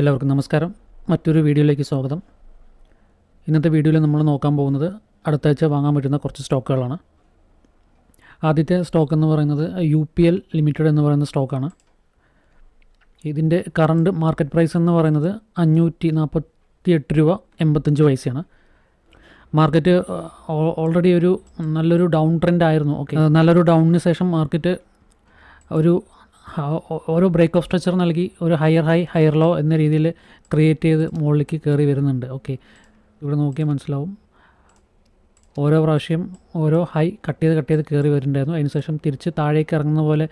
എല്ലാവർക്കും നമസ്കാരം. മറ്റൊരു വീഡിയോയിലേക്ക് സ്വാഗതം. ഇന്നത്തെ വീഡിയോയിൽ നമ്മൾ നോക്കാൻ പോകുന്നത് അടുത്താഴ്ച വാങ്ങാൻ പറ്റുന്ന കുറച്ച് സ്റ്റോക്കുകളാണ്. ആദ്യത്തെ സ്റ്റോക്ക് എന്ന് പറയുന്നത് UPL ലിമിറ്റഡ് എന്ന് പറയുന്ന സ്റ്റോക്കാണ്. ഇതിൻ്റെ കറണ്ട് മാർക്കറ്റ് പ്രൈസ് എന്ന് പറയുന്നത് 548 രൂപ 85 പൈസയാണ്. മാർക്കറ്റ് ഓൾറെഡി ഒരു നല്ലൊരു ഡൗൺ ട്രെൻഡ് ആയിരുന്നു. നല്ലൊരു ഡൗണിന് ശേഷം മാർക്കറ്റ് ഓരോ ബ്രേക്ക് ഓഫ് സ്ട്രക്ചർ നൽകി ഒരു ഹയർ ഹൈ ഹയർ ലോ എന്ന രീതിയിൽ ക്രിയേറ്റ് ചെയ്ത് മുകളിലേക്ക് കയറി വരുന്നുണ്ട്. ഇവിടെ നോക്കിയാൽ മനസ്സിലാവും. ഓരോ പ്രാവശ്യം ഓരോ ഹൈ കട്ട് ചെയ്ത് കയറി വരുന്നുണ്ടായിരുന്നു. അതിനുശേഷം തിരിച്ച് താഴേക്ക് ഇറങ്ങുന്ന പോലെ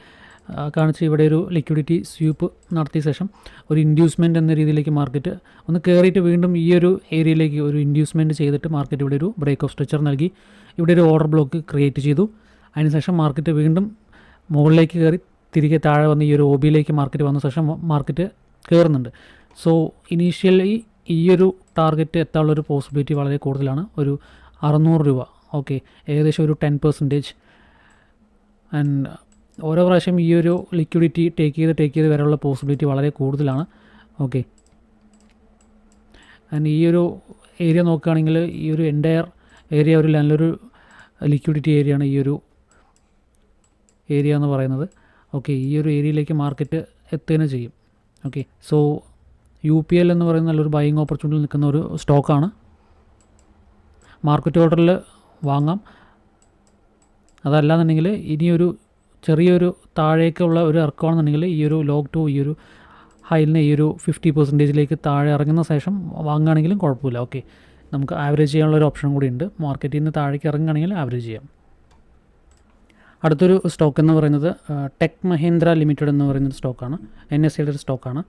കാണിച്ച് ഇവിടെ ഒരു ലിക്വിഡിറ്റി സ്വീപ്പ് നടത്തിയ ശേഷം ഒരു ഇൻഡ്യൂസ്മെൻറ്റ് എന്ന രീതിയിലേക്ക് മാർക്കറ്റ് ഒന്ന് കയറിയിട്ട് വീണ്ടും ഈ ഒരു ഏരിയയിലേക്ക് ഒരു ഇൻഡ്യൂസ്മെൻറ്റ് ചെയ്തിട്ട് മാർക്കറ്റ് ഇവിടെ ഒരു ബ്രേക്ക് ഓഫ് സ്ട്രക്ചർ നൽകി ഇവിടെ ഒരു ഓർഡർ ബ്ലോക്ക് ക്രിയേറ്റ് ചെയ്തു. അതിനുശേഷം മാർക്കറ്റ് വീണ്ടും മുകളിലേക്ക് കയറി തിരികെ താഴെ വന്ന് ഈ ഒരു OBയിലേക്ക് മാർക്കറ്റ് വന്ന ശേഷം മാർക്കറ്റ് കയറുന്നുണ്ട്. സോ ഇനീഷ്യലി ഈ ഒരു ടാർഗറ്റ് എത്താനുള്ളൊരു പോസിബിലിറ്റി വളരെ കൂടുതലാണ്. ഒരു 600 രൂപ. ഏകദേശം ഒരു 10%. ആൻഡ് ഓരോ പ്രാവശ്യം ഈ ഒരു ലിക്വിഡിറ്റി ടേക്ക് ചെയ്ത് വരാനുള്ള പോസിബിലിറ്റി വളരെ കൂടുതലാണ്. ആൻഡ് ഈ ഒരു ഏരിയ നോക്കുകയാണെങ്കിൽ ഈ ഒരു എൻറ്റയർ ഏരിയ ഒരു നല്ലൊരു ലിക്വിഡിറ്റി ഏരിയയാണ് ഈ ഒരു ഏരിയ എന്ന് പറയുന്നത്. ഈ ഒരു ഏരിയയിലേക്ക് മാർക്കറ്റ് എത്തുകയും ചെയ്യും. സോ UPL എന്ന് പറയുന്ന നല്ലൊരു ബൈയിങ് ഓപ്പർച്യൂണിറ്റിയിൽ നിൽക്കുന്ന ഒരു സ്റ്റോക്കാണ്. മാർക്കറ്റ് ഓർഡറിൽ വാങ്ങാം. അതല്ലാന്നുണ്ടെങ്കിൽ ഇനിയൊരു ചെറിയൊരു താഴേക്കുള്ള ഒരു ഇറക്കമാണെന്നുണ്ടെങ്കിൽ ഈ ഒരു ലോഗ് ടു ഈ ഒരു ഹൈലിനെ ഈ ഒരു 50%ലേക്ക് താഴെ ഇറങ്ങുന്ന ശേഷം വാങ്ങുകയാണെങ്കിലും കുഴപ്പമില്ല. നമുക്ക് ആവറേജ് ചെയ്യാനുള്ള ഒരു ഓപ്ഷൻ കൂടി ഉണ്ട്. മാർക്കറ്റിൽ നിന്ന് താഴേക്ക് ഇറങ്ങുകയാണെങ്കിൽ ആവറേജ് ചെയ്യാം. അടുത്തൊരു സ്റ്റോക്ക് എന്ന് പറയുന്നത് ടെക് മഹീന്ദ്ര ലിമിറ്റഡ് എന്ന് പറയുന്നൊരു സ്റ്റോക്കാണ്. NSEയുടെ ഒരു സ്റ്റോക്കാണ്.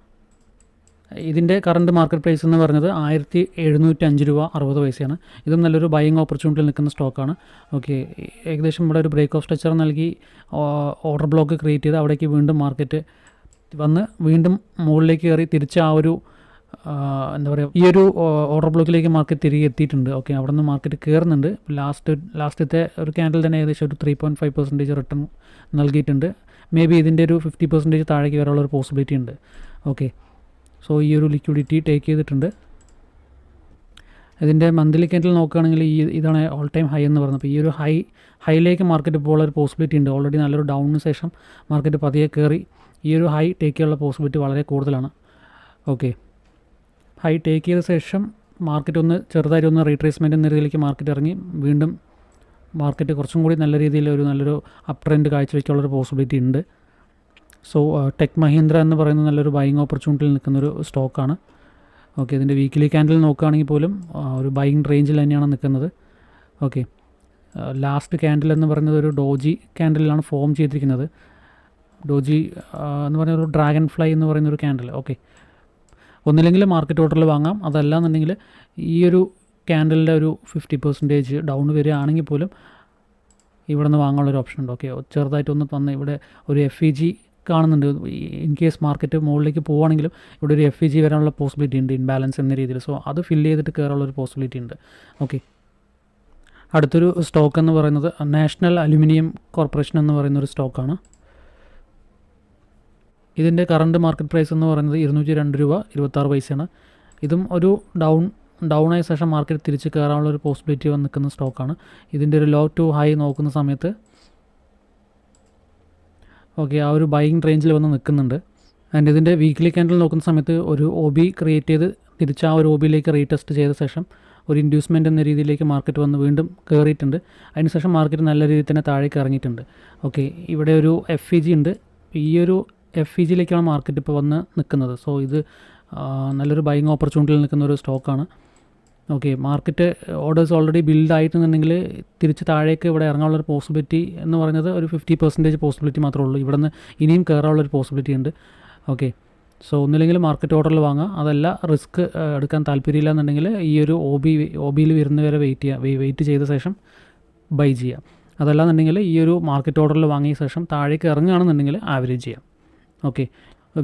ഇതിൻ്റെ കറണ്ട് മാർക്കറ്റ് പ്രൈസ് എന്ന് പറയുന്നത് 1705 രൂപ 60 പൈസയാണ്. ഇതും നല്ലൊരു ബൈയിങ് ഓപ്പർച്യൂണിറ്റിയിൽ നിൽക്കുന്ന സ്റ്റോക്കാണ്. ഏകദേശം ഇവിടെ ഒരു ബ്രേക്ക് ഓഫ് സ്ട്രക്ചർ നൽകി ഓർഡർ ബ്ലോക്ക് ക്രിയേറ്റ് ചെയ്ത് അവിടേക്ക് വീണ്ടും മാർക്കറ്റ് വന്ന് വീണ്ടും മുകളിലേക്ക് കയറി തിരിച്ച് ആ ഒരു ഈ ഒരു ഓർഡർ ബ്ലോക്കിലേക്ക് മാർക്കറ്റ് തിരികെ എത്തിയിട്ടുണ്ട്. അവിടെ നിന്ന് മാർക്കറ്റ് കയറുന്നുണ്ട്. ലാസ്റ്റത്തെ ഒരു ക്യാൻഡിൽ തന്നെ ഏകദേശം ഒരു 3.5% റിട്ടേൺ നൽകിയിട്ടുണ്ട്. മേ ബി ഇതിൻ്റെ ഒരു 50% താഴേക്ക് വരാനുള്ളൊരു പോസിബിലിറ്റി ഉണ്ട്. സോ ഈ ഒരു ലിക്വിഡിറ്റി ടേക്ക് ചെയ്തിട്ടുണ്ട്. ഇതിൻ്റെ മന്ത്ലി ക്യാൻഡിൽ നോക്കുകയാണെങ്കിൽ ഇതാണ് ഓൾ ടൈം ഹൈ എന്ന് പറയുന്നത്. അപ്പോൾ ഈ ഒരു ഹൈയിലേക്ക് മാർക്കറ്റ് പോകാനുള്ള ഒരു പോസിബിലിറ്റി ഉണ്ട്. ഓൾറെഡി നല്ലൊരു ഡൗണിന് ശേഷം മാർക്കറ്റ് പതിയെ കയറി ഈ ഒരു ഹൈ ടേക്ക് ചെയ്യാനുള്ള പോസിബിലിറ്റി വളരെ കൂടുതലാണ്. ഹൈ ടേക്ക് ചെയ്ത ശേഷം മാർക്കറ്റ് ഒന്ന് ചെറുതായിട്ട് ഒന്ന് റീട്രേസ്മെൻറ്റ് എന്ന രീതിയിലേക്ക് മാർക്കറ്റ് ഇറങ്ങി വീണ്ടും മാർക്കറ്റ് കുറച്ചും കൂടി നല്ല രീതിയിൽ നല്ലൊരു അപ് ട്രെൻഡ് കാഴ്ചവെക്കാനുള്ളൊരു പോസിബിലിറ്റി ഉണ്ട്. സോ ടെക് മഹീന്ദ്ര എന്ന് പറയുന്ന നല്ലൊരു ബൈയിങ് ഓപ്പർച്യൂണിറ്റിയിൽ നിൽക്കുന്നൊരു സ്റ്റോക്കാണ്. ഇതിൻ്റെ വീക്കിലി ക്യാൻഡിൽ നോക്കുകയാണെങ്കിൽ പോലും ഒരു ബൈയിങ് റേഞ്ചിൽ തന്നെയാണ് നിൽക്കുന്നത്. ലാസ്റ്റ് ക്യാൻഡിൽ എന്ന് പറയുന്നത് ഒരു ഡോജി ക്യാൻഡിലാണ് ഫോം ചെയ്തിരിക്കുന്നത്. ഡോജി എന്ന് പറയുന്ന ഒരു ഡ്രാഗൺ ഫ്ലൈ എന്ന് പറയുന്നൊരു ക്യാൻഡിൽ. ഒന്നില്ലെങ്കിൽ മാർക്കറ്റ് ഓർഡറിൽ വാങ്ങാം. അതല്ലാന്നുണ്ടെങ്കിൽ ഈ ഒരു ക്യാൻഡലിൻ്റെ ഒരു 50% ഡൗൺ വരികയാണെങ്കിൽ പോലും ഇവിടെ നിന്ന് വാങ്ങാനുള്ളൊരു ഓപ്ഷൻ ഉണ്ട്. ചെറുതായിട്ടൊന്ന് വന്ന് ഇവിടെ ഒരു FEG കാണുന്നുണ്ട്. ഇൻ കേസ് മാർക്കറ്റ് മുകളിലേക്ക് പോവുകയാണെങ്കിലും ഇവിടെ ഒരു FEG വരാനുള്ള പോസിബിലിറ്റി ഉണ്ട്, ഇൻബാലൻസ് എന്ന രീതിയിൽ. സോ അത് ഫില്ല് ചെയ്തിട്ട് കയറാനുള്ളൊരു പോസിബിലിറ്റി ഉണ്ട്. അടുത്തൊരു സ്റ്റോക്ക് എന്ന് പറയുന്നത് നാഷണൽ അലുമിനിയം കോർപ്പറേഷൻ എന്ന് പറയുന്നൊരു സ്റ്റോക്കാണ്. ഇതിൻ്റെ കറണ്ട് മാർക്കറ്റ് പ്രൈസ് എന്ന് പറയുന്നത് 202 രൂപ 26 പൈസയാണ്. ഇതും ഒരു ഡൗൺ ആയ ശേഷം മാർക്കറ്റ് തിരിച്ച് കയറാനുള്ള ഒരു പോസിബിലിറ്റി വന്ന് നിൽക്കുന്ന സ്റ്റോക്കാണ്. ഇതിൻ്റെ ഒരു ലോ ടു ഹൈ നോക്കുന്ന സമയത്ത് ആ ഒരു ബൈയിങ് റേഞ്ചിൽ വന്ന് നിൽക്കുന്നുണ്ട്. ആൻഡ് ഇതിൻ്റെ വീക്ക്ലി ക്യാൻഡിൽ നോക്കുന്ന സമയത്ത് ഒരു OB ക്രിയേറ്റ് ചെയ്ത് തിരിച്ച് ആ ഒരു OBയിലേക്ക് റീടെസ്റ്റ് ചെയ്ത ശേഷം ഒരു ഇൻഡ്യൂസ്മെൻറ്റ് എന്ന രീതിയിലേക്ക് മാർക്കറ്റ് വന്ന് വീണ്ടും കയറിയിട്ടുണ്ട്. അതിനുശേഷം മാർക്കറ്റ് നല്ല രീതിയിൽ തന്നെ താഴേക്ക് ഇറങ്ങിയിട്ടുണ്ട്. ഇവിടെ ഒരു FEG ഉണ്ട്. ഈ ഒരു FEGയിലേക്കാണ് മാർക്കറ്റ് ഇപ്പോൾ വന്ന് നിൽക്കുന്നത്. സോ ഇത് നല്ലൊരു ബൈയിങ് ഓപ്പർച്യൂണിറ്റിയിൽ നിൽക്കുന്ന ഒരു സ്റ്റോക്കാണ്. മാർക്കറ്റ് ഓർഡേഴ്സ് ഓൾറെഡി ബിൽഡ് ആയിട്ടുണ്ടെങ്കിൽ തിരിച്ച് താഴേക്ക് ഇവിടെ ഇറങ്ങാനുള്ളൊരു പോസിബിലിറ്റി എന്ന് പറയുന്നത് ഒരു 50% പോസിബിലിറ്റി മാത്രമേ ഉള്ളൂ. ഇവിടെ നിന്ന് ഇനിയും കയറാനുള്ളൊരു പോസിബിലിറ്റി ഉണ്ട്. സോ ഒന്നില്ലെങ്കിൽ മാർക്കറ്റ് ഓർഡറിൽ വാങ്ങാം. അതല്ല റിസ്ക് എടുക്കാൻ താല്പര്യമില്ല എന്നുണ്ടെങ്കിൽ ഈ ഒരു OBയിൽ വരുന്നവരെ വെയിറ്റ് ചെയ്ത ശേഷം ബൈ ചെയ്യാം. അതല്ലാന്നുണ്ടെങ്കിൽ ഈ ഒരു മാർക്കറ്റ് ഓർഡറിൽ വാങ്ങിയ ശേഷം താഴേക്ക് ഇറങ്ങുകയാണെന്നുണ്ടെങ്കിൽ ആവറേജ് ചെയ്യാം.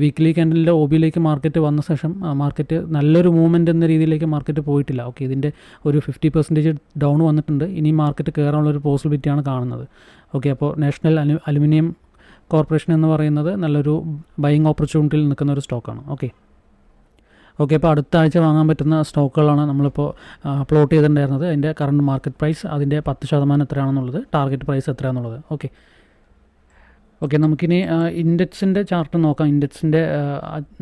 വീക്ക്ലി ക്യാൻഡലിൻ്റെ OBയിലേക്ക് മാർക്കറ്റ് വന്ന ശേഷം മാർക്കറ്റ് നല്ലൊരു മൂവ്മെൻറ്റ് എന്ന രീതിയിലേക്ക് മാർക്കറ്റ് പോയിട്ടില്ല. ഇതിൻ്റെ ഒരു 50% ഡൗൺ വന്നിട്ടുണ്ട്. ഇനി മാർക്കറ്റ് കയറാനുള്ളൊരു പോസിബിലിറ്റിയാണ് കാണുന്നത്. അപ്പോൾ നാഷണൽ അലുമിനിയം കോർപ്പറേഷൻ എന്ന് പറയുന്നത് നല്ലൊരു ബൈയിങ് ഓപ്പർച്യൂണിറ്റിയിൽ നിൽക്കുന്ന ഒരു സ്റ്റോക്കാണ്. ഓക്കെ, അപ്പോൾ അടുത്ത ആഴ്ച വാങ്ങാൻ പറ്റുന്ന സ്റ്റോക്കുകളാണ് നമ്മളിപ്പോൾ പ്ലോട്ട് ചെയ്തിട്ടുണ്ടായിരുന്നത്. അതിൻ്റെ കറണ്ട് മാർക്കറ്റ് പ്രൈസ്, അതിൻ്റെ 10% എത്രയാണെന്നുള്ളത്, ടാർഗറ്റ് പ്രൈസ് എത്രയാണെന്നുള്ളത്. ഓക്കെ, നമുക്കിനി ഇൻഡെക്സിൻ്റെ ചാർട്ട് നോക്കാം. ഇൻഡെക്സിൻ്റെ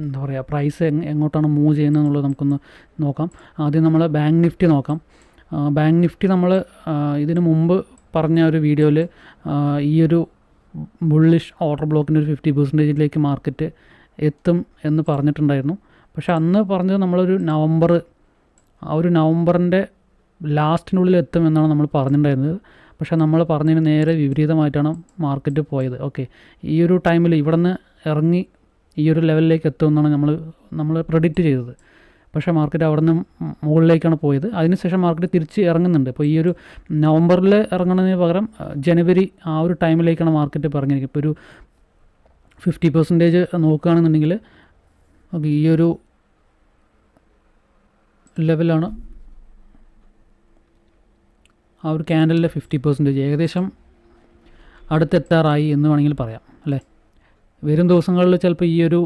എന്താ പറയുക, പ്രൈസ് എങ്ങോട്ടാണ് മൂവ് ചെയ്യുന്നത് എന്നുള്ളത് നമുക്കൊന്ന് നോക്കാം. ആദ്യം നമ്മൾ ബാങ്ക് നിഫ്റ്റി നോക്കാം. ബാങ്ക് നിഫ്റ്റി നമ്മൾ ഇതിന് മുമ്പ് പറഞ്ഞ ഒരു വീഡിയോയിൽ ഈ ഒരു ബുള്ളിഷ് ഓർഡർ ബ്ലോക്കിൻ്റെ ഒരു 50% മാർക്കറ്റ് എത്തും എന്ന് പറഞ്ഞിട്ടുണ്ടായിരുന്നു. പക്ഷേ അന്ന് പറഞ്ഞത് നമ്മളൊരു നവംബറിൻ്റെ ലാസ്റ്റിനുള്ളിൽ എത്തും എന്നാണ് നമ്മൾ പറഞ്ഞിട്ടുണ്ടായിരുന്നത്. പക്ഷേ നമ്മൾ പറഞ്ഞതിന് നേരെ വിപരീതമായിട്ടാണ് മാർക്കറ്റ് പോയത്. ഓക്കെ, ഈ ഒരു ടൈമിൽ ഇവിടെ നിന്ന് ഇറങ്ങി ഈ ഒരു ലെവലിലേക്ക് എത്തുമെന്നാണ് നമ്മൾ പ്രെഡിക്റ്റ് ചെയ്തത്. പക്ഷേ മാർക്കറ്റ് അവിടെ നിന്ന് മുകളിലേക്കാണ് പോയത്. അതിനുശേഷം മാർക്കറ്റ് തിരിച്ച് ഇറങ്ങുന്നുണ്ട്. ഇപ്പോൾ ഈ ഒരു നവംബറിൽ ഇറങ്ങുന്നതിന് പകരം ജനുവരി ആ ഒരു ടൈമിലേക്കാണ് മാർക്കറ്റ് ഇപ്പോൾ ഇറങ്ങിയിരിക്കുന്നത്. ഇപ്പോൾ ഒരു 50% നോക്കുകയാണെന്നുണ്ടെങ്കിൽ ഓക്കെ, ഈ ഒരു ലെവലാണ് ആ ഒരു ക്യാൻഡലിൻ്റെ 50% ഏകദേശം അടുത്തെത്താറായി എന്ന് വേണമെങ്കിൽ പറയാം അല്ലേ. വരും ദിവസങ്ങളിൽ ചിലപ്പോൾ ഈ ഒരു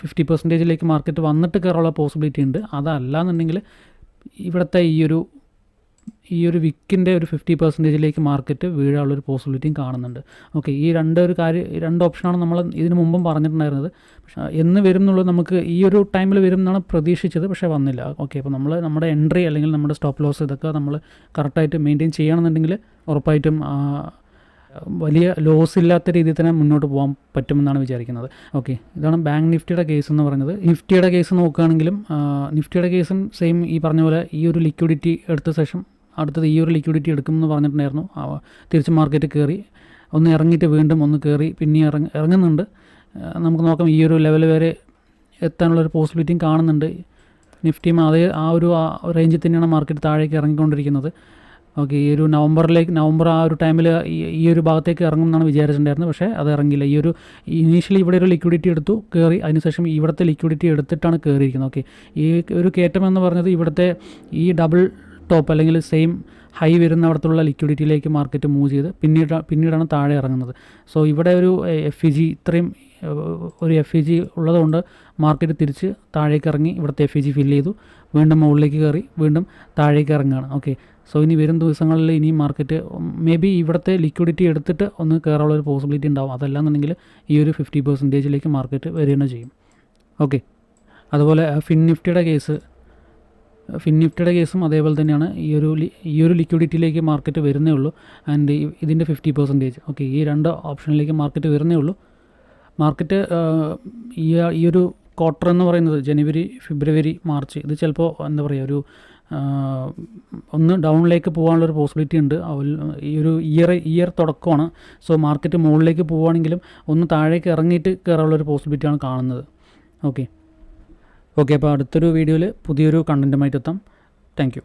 50%ലേക്ക് മാർക്കറ്റ് വന്നിട്ട് കയറാനുള്ള പോസിബിലിറ്റി ഉണ്ട്. അതല്ല എന്നുണ്ടെങ്കിൽ ഇവിടുത്തെ ഈ ഒരു വിക്കിൻ്റെ ഒരു 50%ലേക്ക് മാർക്കറ്റ് വീഴാനുള്ളൊരു പോസിബിലിറ്റിയും കാണുന്നുണ്ട്. ഓക്കെ, ഈ രണ്ട് ഓപ്ഷനാണ് നമ്മൾ ഇതിന് മുമ്പും പറഞ്ഞിട്ടുണ്ടായിരുന്നത്. പക്ഷേ എന്ന് വരും എന്നുള്ളത് നമുക്ക് ഈ ഒരു ടൈമിൽ വരും എന്നാണ് പ്രതീക്ഷിച്ചത്, പക്ഷേ വന്നില്ല. ഓക്കെ, അപ്പോൾ നമ്മുടെ എൻട്രി അല്ലെങ്കിൽ നമ്മുടെ സ്റ്റോപ്പ് ലോസ് ഇതൊക്കെ നമ്മൾ കറക്റ്റായിട്ട് മെയിൻറ്റെയിൻ ചെയ്യണമെന്നുണ്ടെങ്കിൽ ഉറപ്പായിട്ടും വലിയ ലോസ് ഇല്ലാത്ത രീതിയിൽ തന്നെ മുന്നോട്ട് പോകാൻ പറ്റുമെന്നാണ് വിചാരിക്കുന്നത്. ഓക്കെ, ഇതാണ് ബാങ്ക് നിഫ്റ്റിയുടെ കേസ് എന്ന് പറയുന്നത്. നിഫ്റ്റിയുടെ കേസ് നോക്കുകയാണെങ്കിലും നിഫ്റ്റിയുടെ കേസും സെയിം ഈ പറഞ്ഞ പോലെ ഈ ഒരു ലിക്വിഡിറ്റി എടുത്ത ശേഷം അടുത്തത് ഈ ഒരു ലിക്വിഡിറ്റി എടുക്കുമെന്ന് പറഞ്ഞിട്ടുണ്ടായിരുന്നു. തിരിച്ച് മാർക്കറ്റ് കയറി, ഒന്ന് ഇറങ്ങിയിട്ട് വീണ്ടും ഒന്ന് കയറി, പിന്നെ ഇറങ്ങുന്നുണ്ട്. നമുക്ക് നോക്കാം, ഈ ഒരു ലെവൽ വരെ എത്താനുള്ളൊരു പോസിബിലിറ്റിയും കാണുന്നുണ്ട്. നിഫ്റ്റിയും ആ ഒരു റേഞ്ചിൽ തന്നെയാണ് മാർക്കറ്റ് താഴേക്ക് ഇറങ്ങിക്കൊണ്ടിരിക്കുന്നത്. ഓക്കെ, ഈ ഒരു നവംബർ ആ ഒരു ടൈമിൽ ഈ ഒരു ഭാഗത്തേക്ക് ഇറങ്ങും എന്നാണ് വിചാരിച്ചിട്ടുണ്ടായിരുന്നത്. പക്ഷേ അത് ഇറങ്ങില്ല. ഇനീഷ്യലി ഇവിടെ ഒരു ലിക്വിഡിറ്റി എടുത്തു കയറി, അതിനുശേഷം ഇവിടുത്തെ ലിക്വിഡിറ്റി എടുത്തിട്ടാണ് കയറിയിരിക്കുന്നത്. ഓക്കെ, ഈ ഒരു കയറ്റം എന്ന് പറഞ്ഞത് ഇവിടുത്തെ ഈ ഡബിൾ ടോപ്പ് അല്ലെങ്കിൽ സെയിം ഹൈ വരുന്ന അവിടത്തുള്ള ലിക്വിഡിറ്റിയിലേക്ക് മാർക്കറ്റ് മൂവ് ചെയ്ത് പിന്നീടാണ് താഴെ ഇറങ്ങുന്നത്. സോ ഇവിടെ ഒരു ഇത്രയും ഒരു FEG ഉള്ളതുകൊണ്ട് മാർക്കറ്റ് തിരിച്ച് താഴേക്ക് ഇറങ്ങി ഇവിടുത്തെ FEG ഫില്ല് ചെയ്തു, വീണ്ടും മുകളിലേക്ക് കയറി, വീണ്ടും താഴേക്ക് ഇറങ്ങുകയാണ്. ഓക്കെ, സോ ഇനി വരും ദിവസങ്ങളിൽ ഇനി മാർക്കറ്റ് മേ ബി ഇവിടുത്തെ ലിക്വിഡിറ്റി എടുത്തിട്ട് ഒന്ന് കയറാനുള്ള ഒരു പോസിബിലിറ്റി ഉണ്ടാവും. അതല്ലാന്നുണ്ടെങ്കിൽ ഈ ഒരു 50%ലേക്ക് മാർക്കറ്റ് വരികയാണ് ചെയ്യും. ഓക്കെ, അതുപോലെ ഫിൻ നിഫ്റ്റിയുടെ കേസും അതേപോലെ തന്നെയാണ്. ഈ ഒരു ലിക്വിഡിറ്റിയിലേക്ക് മാർക്കറ്റ് വരുന്നേ ഉള്ളൂ. ആൻഡ് ഇതിൻ്റെ 50%. ഓക്കെ, ഈ രണ്ട് ഓപ്ഷനിലേക്ക് മാർക്കറ്റ് വരുന്നേ ഉള്ളൂ. മാർക്കറ്റ് ഈ ഒരു ക്വാർട്ടർ എന്ന് പറയുന്നത് ജനുവരി, ഫെബ്രുവരി, മാർച്ച്, ഇത് ചിലപ്പോൾ എന്താ പറയുക ഒന്ന് ഡൗണിലേക്ക് പോകാനുള്ളൊരു പോസിബിലിറ്റി ഉണ്ട്. ഈ ഒരു ഇയർ തുടക്കമാണ്. സോ മാർക്കറ്റ് മുകളിലേക്ക് പോവുകയാണെങ്കിലും ഒന്ന് താഴേക്ക് ഇറങ്ങിയിട്ട് കയറാനുള്ളൊരു പോസിബിലിറ്റിയാണ് കാണുന്നത്. ഓക്കെ, അപ്പോൾ അടുത്തൊരു വീഡിയോയിൽ പുതിയൊരു കണ്ടൻറ്റുമായിട്ട് എത്താം. Thank you.